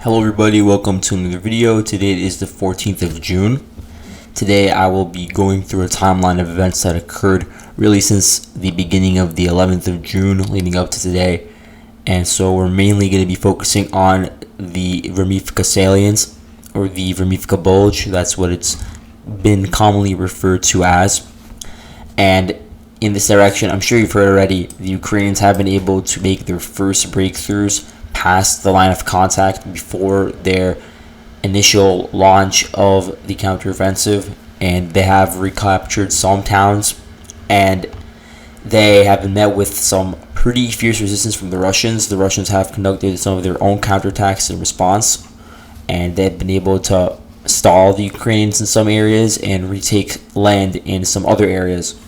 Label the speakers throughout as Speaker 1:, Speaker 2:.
Speaker 1: Hello everybody, welcome to another video. Today is the 14th of June. Today I will be going through a timeline of events that occurred really since the beginning of the 11th of June leading up to today. And so we're mainly going to be focusing on the Vremivka Salient or the Vremivka Bulge. That's what it's been commonly referred to as. And in this direction, I'm sure you've heard already, the Ukrainians have been able to make their first breakthroughs past the line of contact before their initial launch of the counteroffensive, and they have recaptured some towns, and they have been met with some pretty fierce resistance from the Russians. The Russians have conducted some of their own counterattacks in response, and they've been able to stall the Ukrainians in some areas and retake land in some other areas.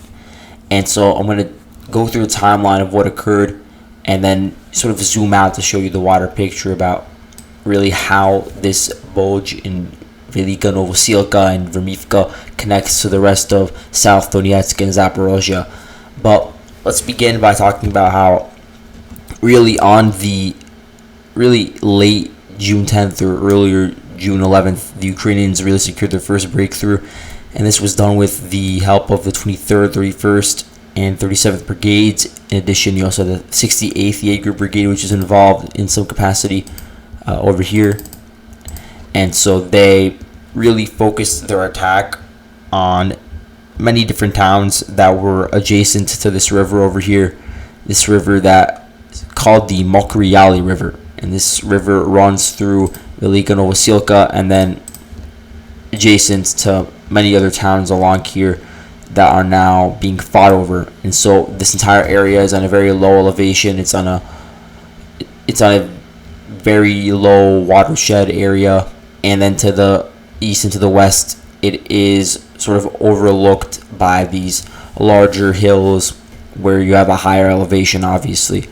Speaker 1: And so I'm going to go through the timeline of what occurred and then sort of zoom out to show you the wider picture about really how this bulge in Velika Novosilka and Vremivka connects to the rest of South Donetsk and Zaporozhye. But let's begin by talking about how really on the really late June 10th or earlier June 11th, the Ukrainians really secured their first breakthrough, and this was done with the help of the 23rd, 31st, and 37th Brigades. In addition, you also have the 68th Jaeger Brigade, which is involved in some capacity over here. And so they really focused their attack on many different towns that were adjacent to this river over here. This river that is called the Mokryali River. And this river runs through Velika Novosilka and then adjacent to many other towns along here that are now being fought over. And so this entire area is on a very low elevation. It's on a very low watershed area, and then to the east and to the west it is sort of overlooked by these larger hills where you have a higher elevation, obviously.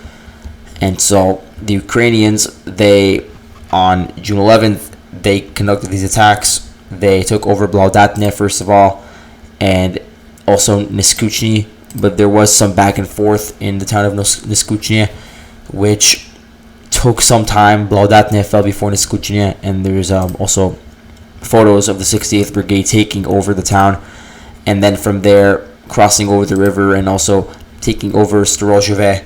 Speaker 1: And so the Ukrainians, they on June 11th, they conducted these attacks. They took over Blaudatne first of all, and also Neskuchny, but there was some back and forth in the town of Neskuchny, which took some time. Blaudatne fell before Neskuchny, and there's also photos of the 68th Brigade taking over the town, and then from there crossing over the river and also taking over Storozheve.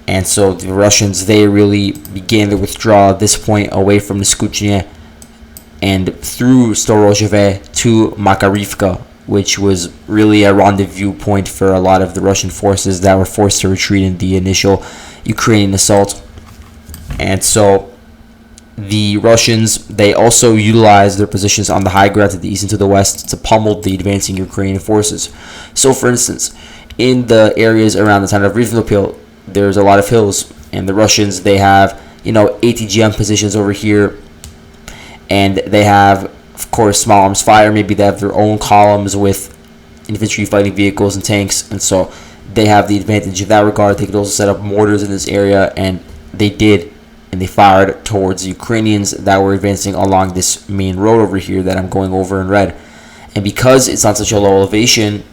Speaker 1: And so the Russians, they really began their withdrawal at this point away from Neskuchny and through Storozheve to Makarivka, which was really a rendezvous point for a lot of the Russian forces that were forced to retreat in the initial Ukrainian assault. And so the Russians, they also utilized their positions on the high ground to the east and to the west to pummel the advancing Ukrainian forces. So for instance, in the areas around the town of Vremivka, there's a lot of hills, and the Russians, they have, ATGM positions over here, and they have, of course, small arms fire. Maybe they have their own columns with infantry fighting vehicles and tanks, and so they have the advantage in that regard. They could also set up mortars in this area, and they did, and they fired towards the Ukrainians that were advancing along this main road over here that I'm going over in red. And because it's on such a low elevation,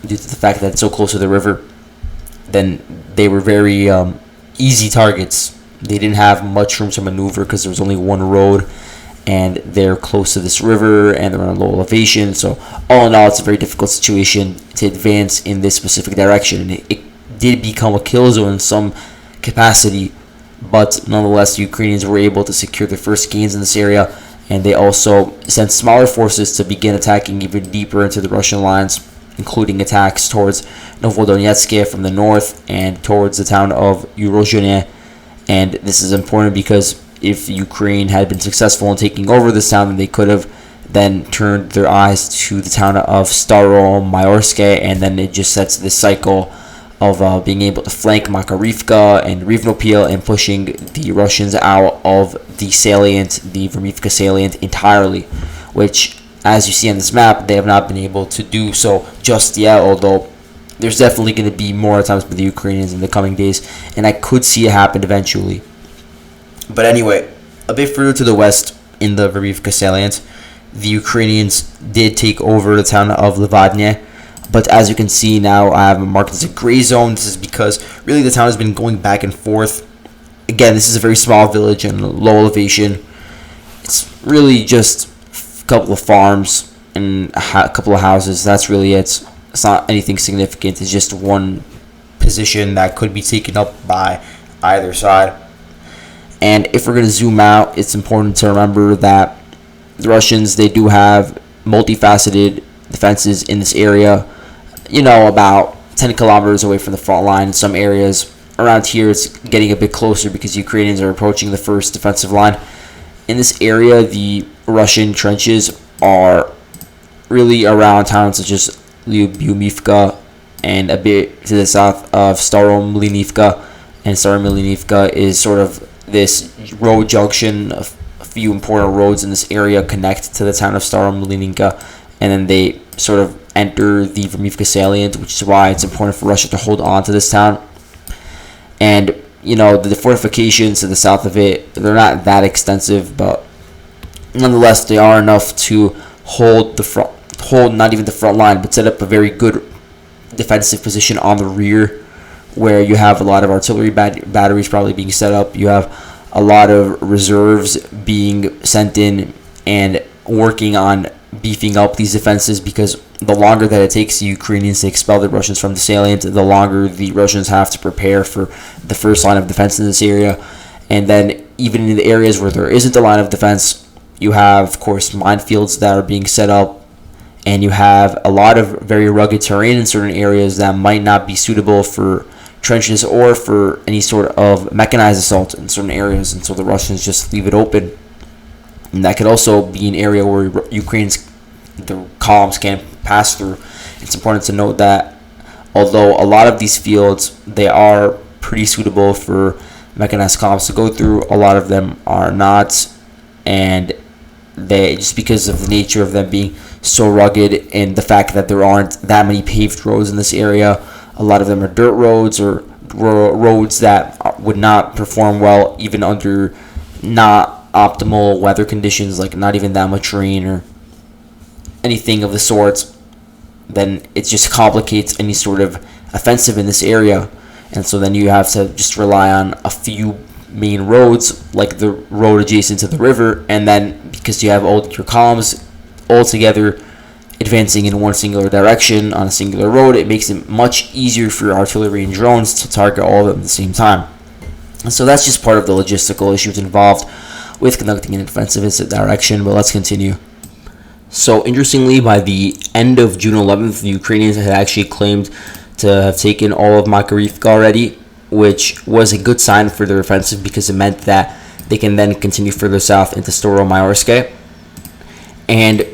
Speaker 1: due to the fact that it's so close to the river, then they were very easy targets. They didn't have much room to maneuver because there was only one road, and they're close to this river, and they're on a low elevation. So all in all, it's a very difficult situation to advance in this specific direction. And it did become a kill zone in some capacity, but nonetheless, the Ukrainians were able to secure their first gains in this area, and they also sent smaller forces to begin attacking even deeper into the Russian lines, including attacks towards Novodarifta from the north and towards the town of Urozhene. And this is important because if Ukraine had been successful in taking over this town, then they could have then turned their eyes to the town of Staromayorsk, and then it just sets this cycle of being able to flank Makarivka and Rivnopil and pushing the Russians out of the salient, the Vremivka salient entirely, which, as you see on this map, they have not been able to do so just yet, although there's definitely going to be more attempts by the Ukrainians in the coming days, and I could see it happen eventually. But anyway, a bit further to the west in the Vremivka salient, the Ukrainians did take over the town of Levadne, but as you can see now, I have it marked as a gray zone. This is because really the town has been going back and forth. Again, this is a very small village and low elevation, It's really just a couple of farms and a couple of houses. That's really it. It's not anything significant. It's just one position that could be taken up by either side. And if we're going to zoom out, it's important to remember that the Russians, they do have multifaceted defenses in this area. About 10 kilometers away from the front line. In some areas around here, it's getting a bit closer because Ukrainians are approaching the first defensive line. In this area, the Russian trenches are really around towns such as Vremivka and a bit to the south of Staromlinivka. And Staromlinivka is sort of this road junction. A few important roads in this area connect to the town of Staromlinivka, and then they sort of enter the Vremivka salient, which is why it's important for Russia to hold on to this town. And the fortifications to the south of it, they're not that extensive, but nonetheless they are enough to hold not even the front line, but set up a very good defensive position on the rear, where you have a lot of artillery batteries probably being set up. You have a lot of reserves being sent in and working on beefing up these defenses, because the longer that it takes the Ukrainians to expel the Russians from the salient, the longer the Russians have to prepare for the first line of defense in this area. And then even in the areas where there isn't a line of defense, you have, of course, minefields that are being set up, and you have a lot of very rugged terrain in certain areas that might not be suitable for trenches or for any sort of mechanized assault in certain areas, and so the Russians just leave it open. And that could also be an area where the columns can't pass through. It's important to note that although a lot of these fields, they are pretty suitable for mechanized columns to go through, a lot of them are not, and they, just because of the nature of them being so rugged and the fact that there aren't that many paved roads in this area, a lot of them are dirt roads or roads that would not perform well even under not optimal weather conditions, like not even that much rain or anything of the sort. Then it just complicates any sort of offensive in this area, and so then you have to just rely on a few main roads, like the road adjacent to the river, and then because you have all your columns all together advancing in one singular direction on a singular road, it makes it much easier for artillery and drones to target all of them at the same time. And so that's just part of the logistical issues involved with conducting an offensive in that direction. But let's continue. So interestingly, by the end of June 11th, the Ukrainians had actually claimed to have taken all of Makarivka already, which was a good sign for their offensive because it meant that they can then continue further south into Storomayorsk. And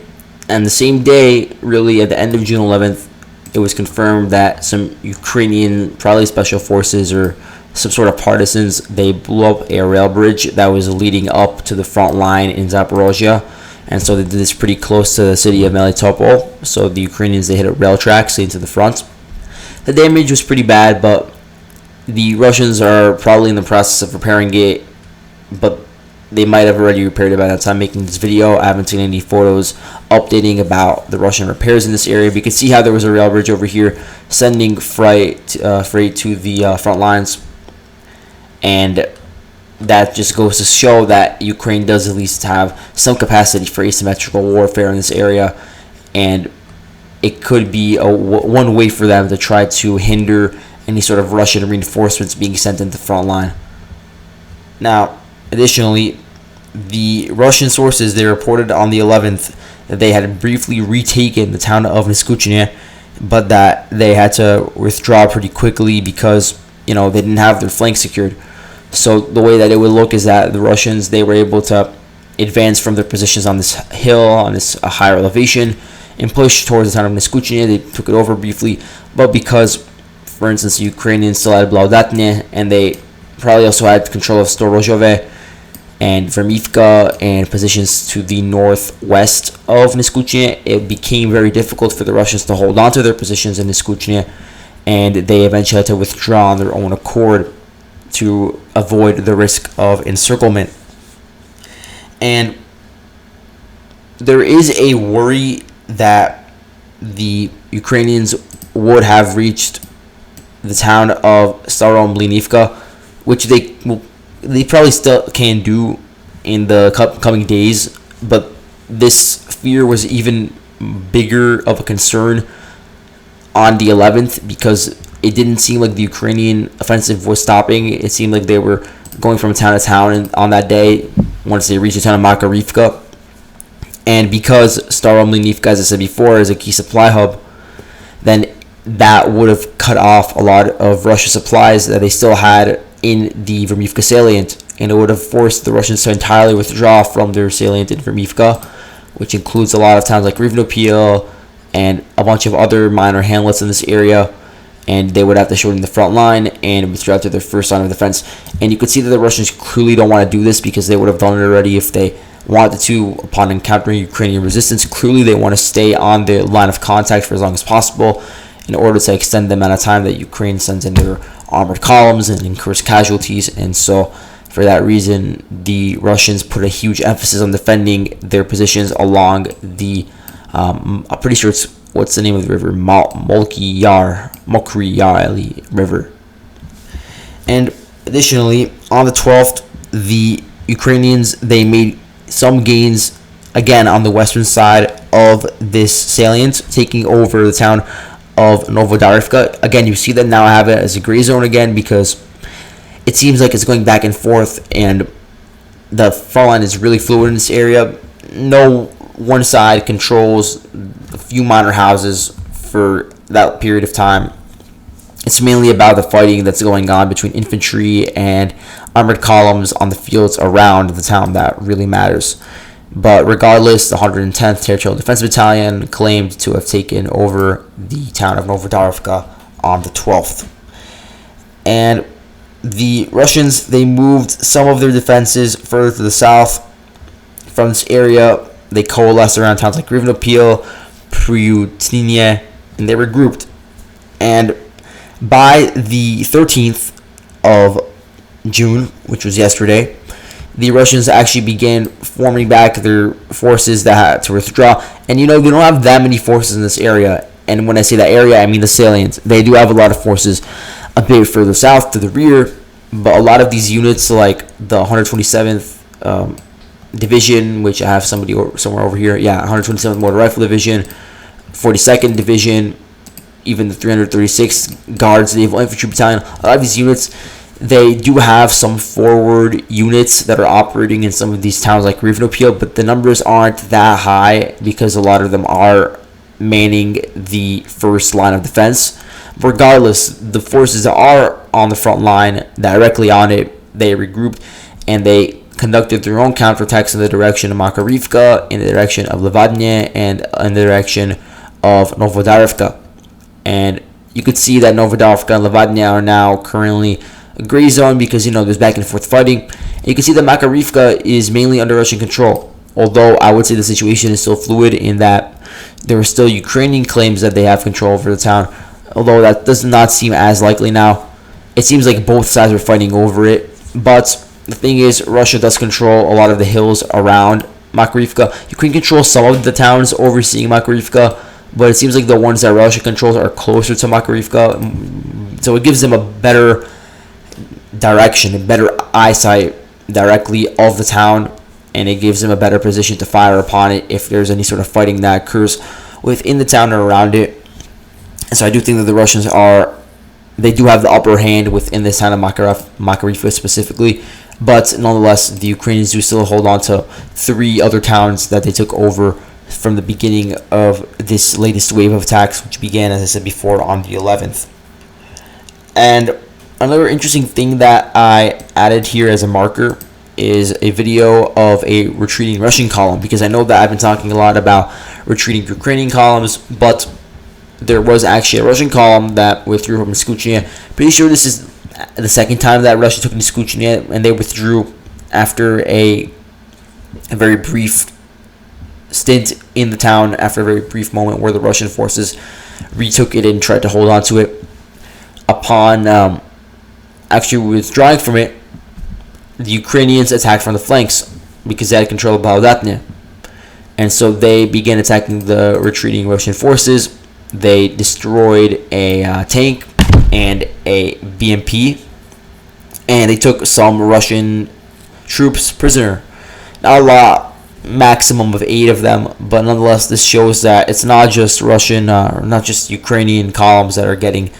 Speaker 1: on the same day, really at the end of June 11th, it was confirmed that some Ukrainian, probably special forces or some sort of partisans, they blew up a rail bridge that was leading up to the front line in Zaporozhye. And so they did this pretty close to the city of Melitopol. So the Ukrainians, they hit a rail tracks into the front. The damage was pretty bad, but the Russians are probably in the process of repairing it, but they might have already repaired it by the time making this video. I haven't seen any photos updating about the Russian repairs in this area. But you can see how there was a rail bridge over here sending freight to the front lines. And that just goes to show that Ukraine does at least have some capacity for asymmetrical warfare in this area. And it could be one way for them to try to hinder any sort of Russian reinforcements being sent into the front line. Now, additionally, the Russian sources, they reported on the 11th that they had briefly retaken the town of escuchanan, but that they had to withdraw pretty quickly because, they didn't have their flank secured. So the way that it would look is that the Russians, they were able to advance from their positions on this hill, on this higher elevation, and push towards the town of escuchanan. They took it over briefly, but because, for instance, the Ukrainians still had Blaudatne, and they probably also had control of Storozhove and Vremivka and positions to the northwest of Neskuchne, it became very difficult for the Russians to hold on to their positions in Neskuchne, and they eventually had to withdraw on their own accord to avoid the risk of encirclement. And there is a worry that the Ukrainians would have reached the town of Staromlinivka, which they probably still can do in the coming days, but this fear was even bigger of a concern on the 11th because it didn't seem like the Ukrainian offensive was stopping. It seemed like they were going from town to town on that day once they reached the town of Makarivka. And because Staromlinivka, as I said before, is a key supply hub, then that would have cut off a lot of Russian supplies that they still had in the Vremivka salient, and it would have forced the Russians to entirely withdraw from their salient in Vremivka, which includes a lot of towns like Vremivka and a bunch of other minor hamlets in this area, and they would have to shorten the front line and withdraw to their first line of defense. And you could see that the Russians clearly don't want to do this because they would have done it already if they wanted to upon encountering Ukrainian resistance. Clearly they want to stay on the line of contact for as long as possible in order to extend the amount of time that Ukraine sends in their armored columns and incurs casualties. And so for that reason, the Russians put a huge emphasis on defending their positions along the I'm pretty sure it's, what's the name of the river? Mokry Yar River. And additionally, on the 12th, the Ukrainians, they made some gains again on the western side of this salient, taking over the town of Novodarifta. Again, you see that now I have it as a gray zone again because it seems like it's going back and forth, and the front line is really fluid in this area. No one side controls a few minor houses for that period of time. It's mainly about the fighting that's going on between infantry and armored columns on the fields around the town that really matters. But regardless, the 110th Territorial Defense Battalion claimed to have taken over the town of Novodarifka on the 12th. And the Russians, they moved some of their defenses further to the south from this area. They coalesced around towns like Vremivka, Priyutnye, and they were grouped. And by the 13th of June, which was yesterday, the Russians actually began forming back their forces that had to withdraw. And they don't have that many forces in this area. And when I say that area, I mean the salient. They do have a lot of forces a bit further south to the rear, but a lot of these units, like the 127th Division, which I have somebody somewhere over here, 127th Motor Rifle Division, 42nd Division, even the 336th Guards Naval Infantry Battalion, a lot of these units, they do have some forward units that are operating in some of these towns like Vremivka, but the numbers aren't that high because a lot of them are manning the first line of defense. Regardless, the forces that are on the front line, directly on it, they regrouped and they conducted their own counterattacks in the direction of Makarivka, in the direction of Levadne, and in the direction of Novodarifta. And you could see that Novodarifka and Levadne are now currently a gray zone because, there's back and forth fighting. And you can see that Makarivka is mainly under Russian control, although I would say the situation is still fluid in that there are still Ukrainian claims that they have control over the town, although that does not seem as likely now. It seems like both sides are fighting over it, but the thing is, Russia does control a lot of the hills around Makarivka. Ukraine controls some of the towns overseeing Makarivka, but it seems like the ones that Russia controls are closer to Makarivka, so it gives them a better direction, a better eyesight directly of the town, and it gives them a better position to fire upon it if there's any sort of fighting that occurs within the town or around it. And so I do think that the Russians they do have the upper hand within this town of Makarivka specifically, but nonetheless, the Ukrainians do still hold on to 3 other towns that they took over from the beginning of this latest wave of attacks, which began, as I said before, on the 11th. And another interesting thing that I added here as a marker is a video of a retreating Russian column, because I know that I've been talking a lot about retreating Ukrainian columns, but there was actually a Russian column that withdrew from Escuchanan. Pretty sure this is the second time that Russia took Escuchanan, and they withdrew after a very brief stint in the town, after a very brief moment where the Russian forces retook it and tried to hold on to it. Upon actually withdrawing from it, the Ukrainians attacked from the flanks because they had control of Baladatne. And so they began attacking the retreating Russian forces. They destroyed a tank and a BMP, and they took some Russian troops prisoner. Not a lot, maximum of 8 of them, but nonetheless, this shows that it's not just Russian, not just Ukrainian columns that are getting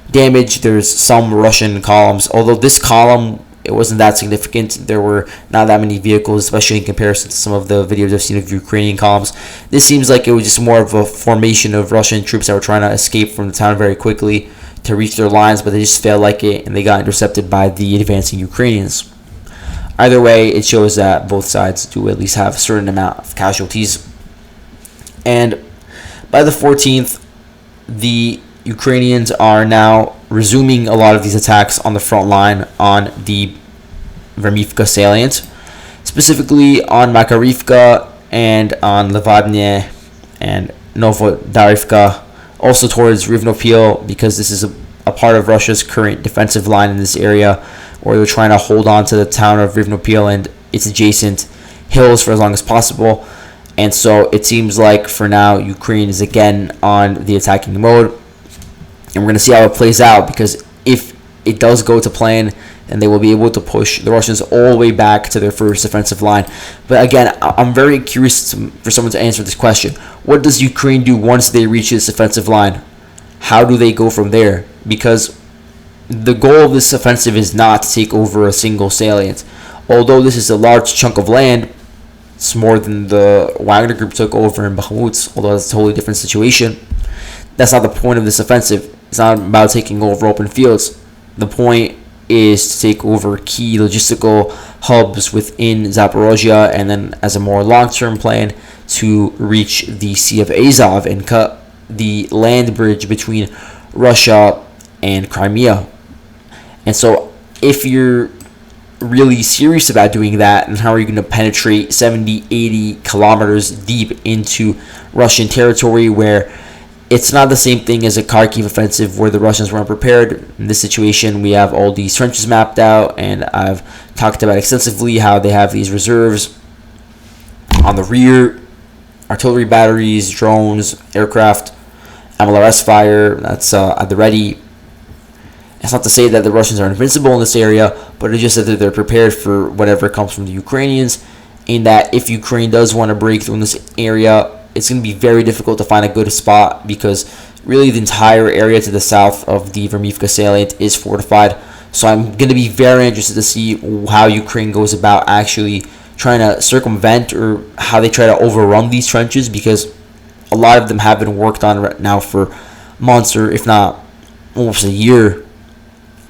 Speaker 1: damaged. There's some Russian columns, although this column, it wasn't that significant. There were not that many vehicles, especially in comparison to some of the videos I've seen of Ukrainian columns. This seems like it was just more of a formation of Russian troops that were trying to escape from the town very quickly to reach their lines, but they just failed like it, and they got intercepted by the advancing Ukrainians. Either way, it shows that both sides do at least have a certain amount of casualties. And by the 14th, the Ukrainians are now resuming a lot of these attacks on the front line on the Vremivka salient, specifically on Makarivka and on Levadne and Novodarifka, also towards Rivnopil, because this is a part of Russia's current defensive line in this area, where they're trying to hold on to the town of Rivnopil and its adjacent hills for as long as possible. And so it seems like for now Ukraine is again on the attacking mode, and we're going to see how it plays out, because if it does go to plan, then they will be able to push the Russians all the way back to their first defensive line. But again, I'm very curious for someone to answer this question. What does Ukraine do once they reach this defensive line? How do they go from there? Because the goal of this offensive is not to take over a single salient. Although this is a large chunk of land, it's more than the Wagner Group took over in Bakhmut, although that's a totally different situation. That's not the point of this offensive. It's not about taking over open fields. The point is to take over key logistical hubs within Zaporozhye, and then as a more long-term plan to reach the Sea of Azov and cut the land bridge between Russia and Crimea. And so if you're really serious about doing that, and how are you going to penetrate 70, 80 kilometers deep into Russian territory, where it's not the same thing as a Kharkiv offensive where the Russians weren't prepared. In this situation, we have all these trenches mapped out, and I've talked about extensively how they have these reserves on the rear, artillery batteries, drones, aircraft, MLRS fire, that's at the ready. It's not to say that the Russians are invincible in this area, but it's just that they're prepared for whatever comes from the Ukrainians, in that if Ukraine does want to break through in this area, it's going to be very difficult to find a good spot, because really the entire area to the south of the Vremivka salient is fortified. So I'm going to be very interested to see how Ukraine goes about actually trying to circumvent, or how they try to overrun these trenches, because a lot of them have been worked on right now for months, or if not almost a year.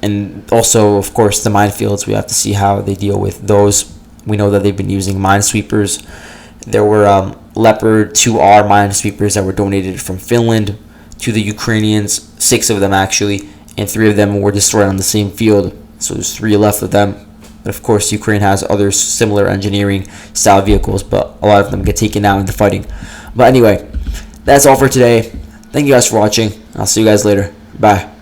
Speaker 1: And also, of course, the minefields, we have to see how they deal with those. We know that they've been using minesweepers. There were Leopard 2R minesweepers that were donated from Finland to the Ukrainians, 6 of them actually, and 3 of them were destroyed on the same field. So there's 3 left of them. But of course, Ukraine has other similar engineering style vehicles, but a lot of them get taken out in the fighting. But anyway, that's all for today. Thank you guys for watching. I'll see you guys later. Bye.